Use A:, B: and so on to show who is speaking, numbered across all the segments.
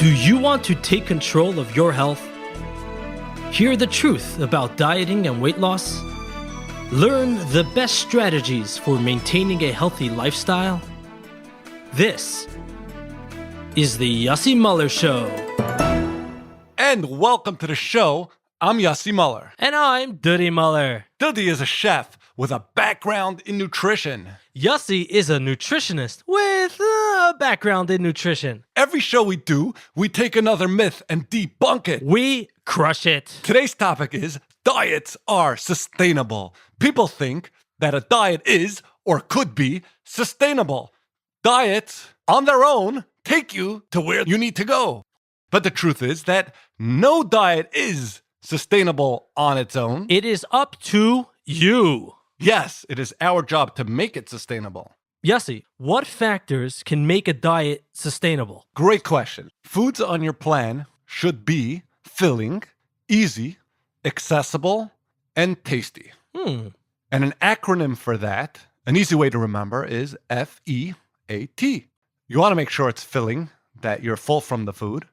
A: Do you want to take control of your health? Hear the truth about dieting and weight loss? Learn the best strategies for maintaining a healthy lifestyle? This is the Yossi Muller Show.
B: And welcome to the show. I'm Yossi Muller.
A: And I'm Duddy Muller.
B: Duddy is a chef with a background in nutrition.
A: Yossi is a nutritionist with a background in nutrition.
B: Every show we do, we take another myth and debunk it.
A: We crush it.
B: Today's topic is diets are sustainable. People think that a diet is or could be sustainable. Diets on their own take you to where you need to go. But the truth is that no diet is sustainable on its own.
A: It is up to you.
B: Yes, it is our job to make it sustainable.
A: Yossi, what factors can make a diet sustainable?
B: Great question. Foods on your plan should be filling, easy, accessible, and tasty. And an acronym for that, an easy way to remember, is FEAT. You want to make sure it's filling, that you're full from the food.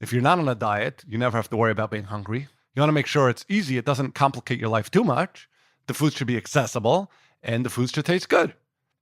B: If you're not on a diet, you never have to worry about being hungry. You want to make sure it's easy, it doesn't complicate your life too much. The food should be accessible, and the food should taste good.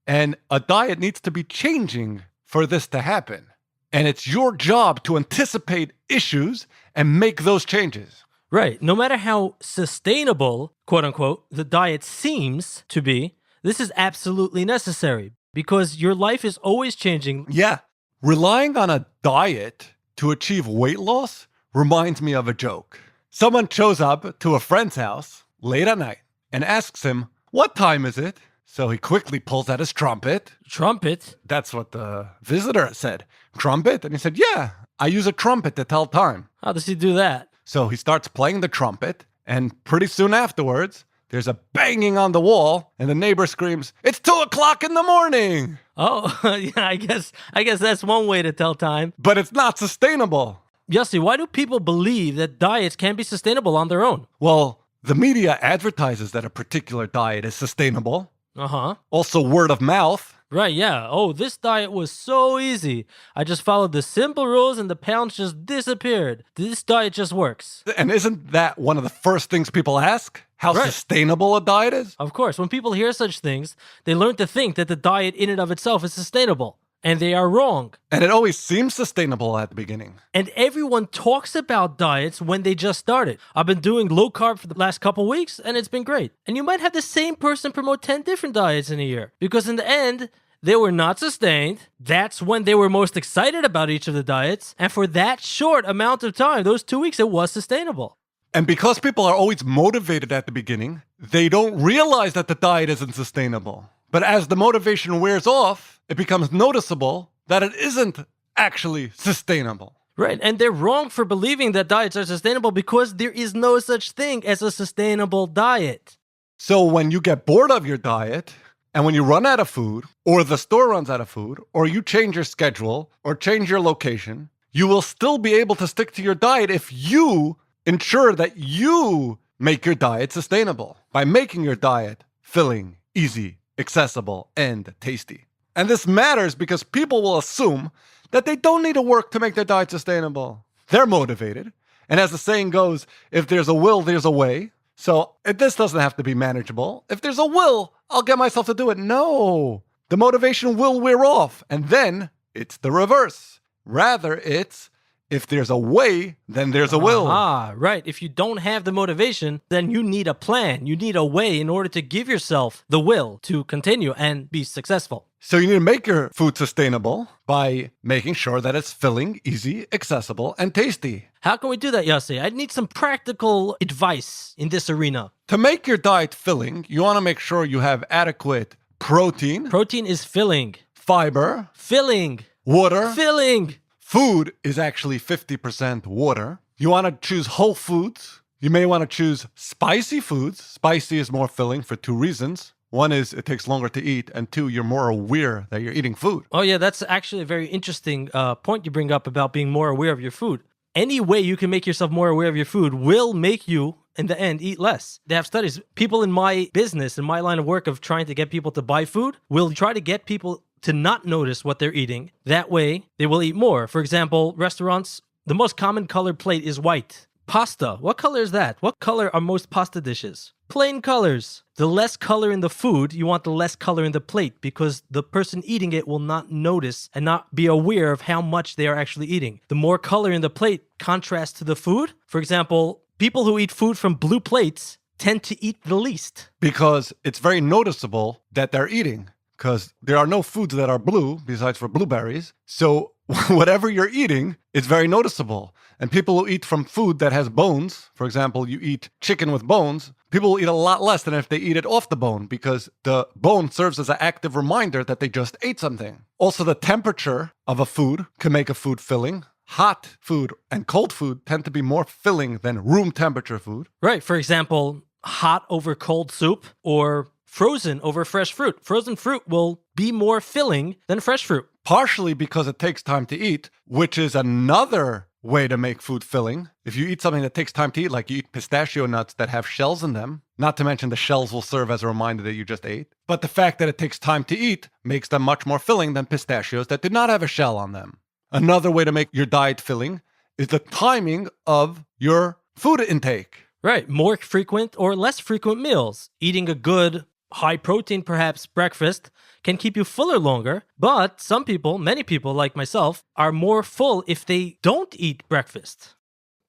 B: And a diet needs to be changing for this to happen. And it's your job to anticipate issues and make those changes.
A: Right. No matter how sustainable, quote unquote, the diet seems to be, this is absolutely necessary because your life is always changing.
B: Yeah. Relying on a diet to achieve weight loss reminds me of a joke. Someone shows up to a friend's house late at night and asks him, "What time is it?" So he quickly pulls out his trumpet.
A: Trumpet?
B: That's what the visitor said. Trumpet? And he said, "Yeah, I use a trumpet to tell time."
A: How does he do that?
B: So he starts playing the trumpet, and pretty soon afterwards, there's a banging on the wall, and the neighbor screams, "It's 2:00 in the morning!"
A: Oh, yeah, I guess that's one way to tell time.
B: But it's not sustainable.
A: Yossi, why do people believe that diets can be sustainable on their own?
B: Well, the media advertises that a particular diet is sustainable.
A: Uh-huh.
B: Also, word of mouth.
A: Right, yeah. Oh, this diet was so easy. I just followed the simple rules and the pounds just disappeared. This diet just works.
B: And isn't that one of the first things people ask? How
A: Right.
B: sustainable a diet is?
A: Of course, when people hear such things, they learn to think that the diet in and of itself is sustainable. And they are wrong.
B: And it always seems sustainable at the beginning.
A: And everyone talks about diets when they just started. I've been doing low carb for the last couple weeks, and it's been great. And you might have the same person promote 10 different diets in a year. Because in the end, they were not sustained. That's when they were most excited about each of the diets. And for that short amount of time, those 2 weeks, it was sustainable.
B: And because people are always motivated at the beginning, they don't realize that the diet isn't sustainable. But as the motivation wears off, it becomes noticeable that it isn't actually sustainable.
A: Right, and they're wrong for believing that diets are sustainable because there is no such thing as a sustainable diet.
B: So when you get bored of your diet, and when you run out of food, or the store runs out of food, or you change your schedule, or change your location, you will still be able to stick to your diet if you ensure that you make your diet sustainable by making your diet filling, easy, accessible, and tasty. And this matters because people will assume that they don't need to work to make their diet sustainable. They're motivated. And as the saying goes, if there's a will, there's a way. So this doesn't have to be manageable. If there's a will, I'll get myself to do it. No, the motivation will wear off. And then it's the reverse. Rather, it's if there's a way, then there's a will.
A: Ah, right. If you don't have the motivation, then you need a plan. You need a way in order to give yourself the will to continue and be successful.
B: So you need to make your food sustainable by making sure that it's filling, easy, accessible, and tasty.
A: How can we do that, Yossi? I need some practical advice in this arena.
B: To make your diet filling, you want to make sure you have adequate protein,
A: Protein is filling.
B: fiber,
A: Filling.
B: water.
A: Filling.
B: Food is actually 50% water. You want to choose whole foods. You may want to choose spicy foods. Spicy is more filling for two reasons. One is it takes longer to eat, and two, you're more aware that you're eating food.
A: Oh, yeah, that's actually a very interesting point you bring up about being more aware of your food. Any way you can make yourself more aware of your food will make you, in the end, eat less. They have studies. People in my business, in my line of work of trying to get people to buy food, will try to get people to not notice what they're eating. That way, they will eat more. For example, restaurants The most common colored plate is white. Pasta. What color is that? What color are most pasta dishes? Plain colors. The less color in the food, you want the less color in the plate because the person eating it will not notice and not be aware of how much they are actually eating. The more color in the plate contrasts to the food. For example, people who eat food from blue plates tend to eat the least.
B: Because it's very noticeable that they're eating. Because there are no foods that are blue besides for blueberries. So whatever you're eating is very noticeable. And people who eat from food that has bones, for example, you eat chicken with bones, people will eat a lot less than if they eat it off the bone because the bone serves as an active reminder that they just ate something. Also, the temperature of a food can make a food filling. Hot food and cold food tend to be more filling than room temperature food.
A: Right. For example, hot over cold soup or frozen over fresh fruit. Frozen fruit will be more filling than fresh fruit.
B: Partially because it takes time to eat, which is another way to make food filling. If you eat something that takes time to eat, like you eat pistachio nuts that have shells in them, not to mention the shells will serve as a reminder that you just ate. But the fact that it takes time to eat makes them much more filling than pistachios that did not have a shell on them. Another way to make your diet filling is the timing of your food intake.
A: Right. More frequent or less frequent meals. Eating a good, high protein, perhaps breakfast, can keep you fuller longer. But some people, many people like myself, are more full if they don't eat breakfast.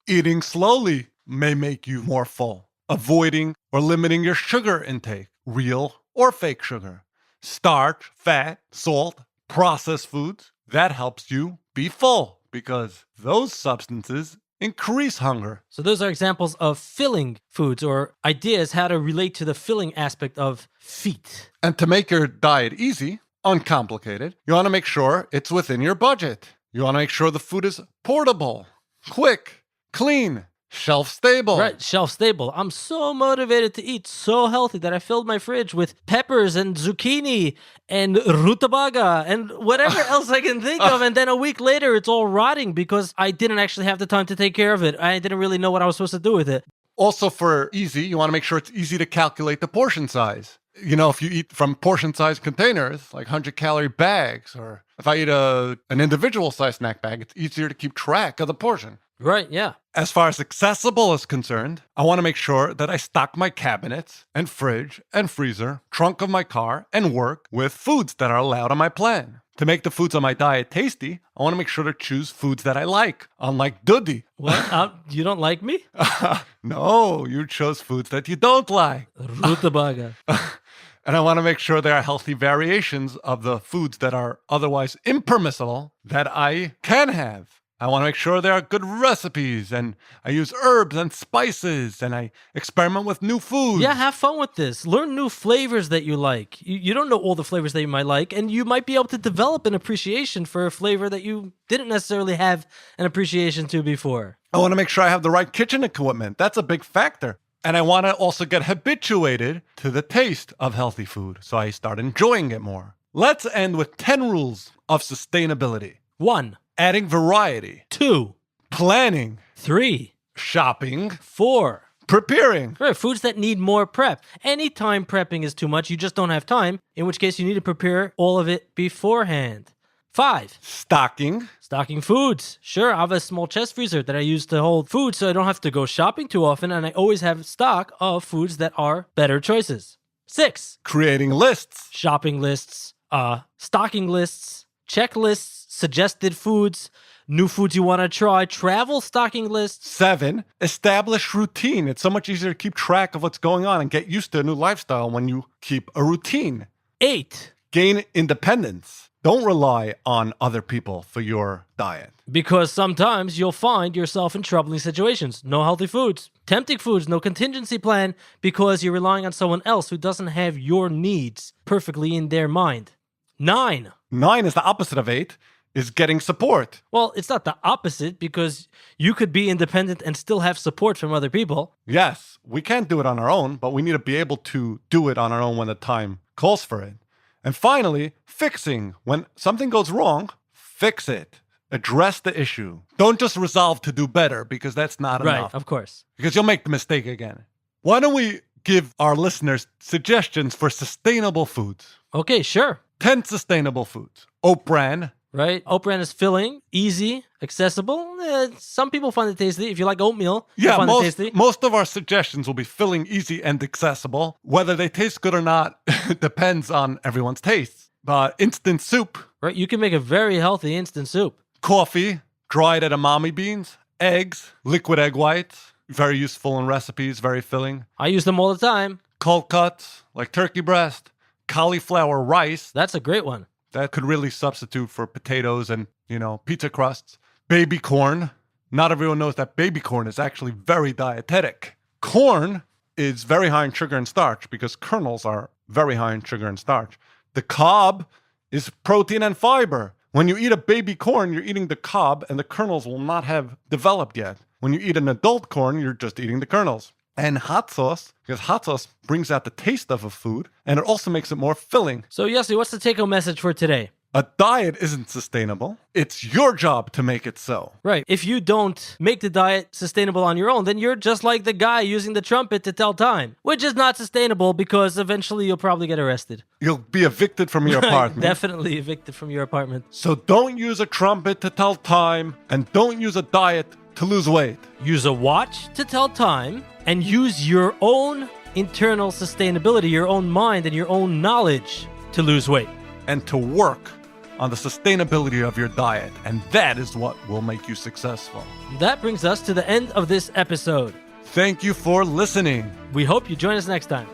B: Eating slowly may make you more full. Avoiding or limiting your sugar intake, real or fake sugar. Starch, fat, salt, processed foods, that helps you be full because those substances increase hunger.
A: So those are examples of filling foods or ideas how to relate to the filling aspect of feet.
B: And to make your diet easy, uncomplicated, you want to make sure it's within your budget. You want to make sure the food is portable, quick, clean, shelf stable.
A: Right, shelf stable. I'm so motivated to eat so healthy that I filled my fridge with peppers and zucchini and rutabaga and whatever else I can think of. And then a week later, it's all rotting because I didn't actually have the time to take care of it. I didn't really know what I was supposed to do with it.
B: Also for easy, you want to make sure it's easy to calculate the portion size. You know, if you eat from portion-sized containers, like 100-calorie bags, or if I eat an individual-sized snack bag, it's easier to keep track of the portion.
A: Right, yeah.
B: As far as accessible is concerned, I want to make sure that I stock my cabinets and fridge and freezer, trunk of my car, and work with foods that are allowed on my plan. To make the foods on my diet tasty, I want to make sure to choose foods that I like, unlike Dudi.
A: What? You don't like me?
B: No, you chose foods that you don't like.
A: Rutabaga.
B: And I want to make sure there are healthy variations of the foods that are otherwise impermissible that I can have. I want to make sure there are good recipes, and I use herbs and spices, and I experiment with new foods.
A: Yeah, have fun with this. Learn new flavors that you like. You don't know all the flavors that you might like, and you might be able to develop an appreciation for a flavor that you didn't necessarily have an appreciation to before.
B: I want to make sure I have the right kitchen equipment. That's a big factor. And I want to also get habituated to the taste of healthy food, so I start enjoying it more. Let's end with 10 rules of sustainability.
A: 1.
B: Adding variety.
A: 2.
B: Planning.
A: 3.
B: Shopping.
A: 4.
B: Preparing.
A: Right, foods that need more prep. Anytime prepping is too much, you just don't have time, in which case you need to prepare all of it beforehand. 5.
B: Stocking.
A: Stocking foods. Sure, I have a small chest freezer that I use to hold food so I don't have to go shopping too often, and I always have stock of foods that are better choices. 6.
B: Creating lists.
A: Shopping lists, stocking lists, checklists, suggested foods, new foods you want to try, travel stocking lists.
B: 7. Establish routine. It's so much easier to keep track of what's going on and get used to a new lifestyle when you keep a routine.
A: 8.
B: Gain independence. Don't rely on other people for your diet.
A: Because sometimes you'll find yourself in troubling situations. No healthy foods, tempting foods, no contingency plan because you're relying on someone else who doesn't have your needs perfectly in their mind. 9.
B: 9 is the opposite of 8, is getting support.
A: Well, it's not the opposite because you could be independent and still have support from other people.
B: Yes, we can't do it on our own, but we need to be able to do it on our own when the time calls for it. And finally, fixing. When something goes wrong, fix it. Address the issue. Don't just resolve to do better because that's not enough.
A: Right, of course.
B: Because you'll make the mistake again. Why don't we give our listeners suggestions for sustainable foods?
A: Okay, sure.
B: 10 sustainable foods. Oat bran,
A: right? Oat bran is filling, easy, accessible. Some people find it tasty. If you like oatmeal, you
B: Yeah,
A: find it tasty.
B: most of our suggestions will be filling, easy, and accessible. Whether they taste good or not depends on everyone's taste. Instant soup,
A: Right? You can make a very healthy instant soup.
B: coffee, dried edamame beans, eggs, liquid egg whites. Very useful in recipes, very filling.
A: I use them all the time.
B: Cold cuts, like turkey breast, cauliflower rice.
A: That's a great one.
B: That could really substitute for potatoes and, pizza crusts. Baby corn. Not everyone knows that baby corn is actually very dietetic. Corn is very high in sugar and starch because kernels are very high in sugar and starch. The cob is protein and fiber. When you eat a baby corn, you're eating the cob and the kernels will not have developed yet. When you eat an adult corn, you're just eating the kernels. And hot sauce, because hot sauce brings out the taste of a food and it also makes it more filling.
A: So, Yossi, what's the take-home message for today?
B: A diet isn't sustainable. It's your job to make it so.
A: Right. If you don't make the diet sustainable on your own, then you're just like the guy using the trumpet to tell time, which is not sustainable because eventually you'll probably get arrested.
B: You'll be evicted from your apartment.
A: Definitely evicted from your apartment.
B: So don't use a trumpet to tell time and don't use a diet to lose weight.
A: Use a watch to tell time and use your own internal sustainability, your own mind and your own knowledge to lose weight.
B: And to work on the sustainability of your diet. And that is what will make you successful.
A: That brings us to the end of this episode.
B: Thank you for listening.
A: We hope you join us next time.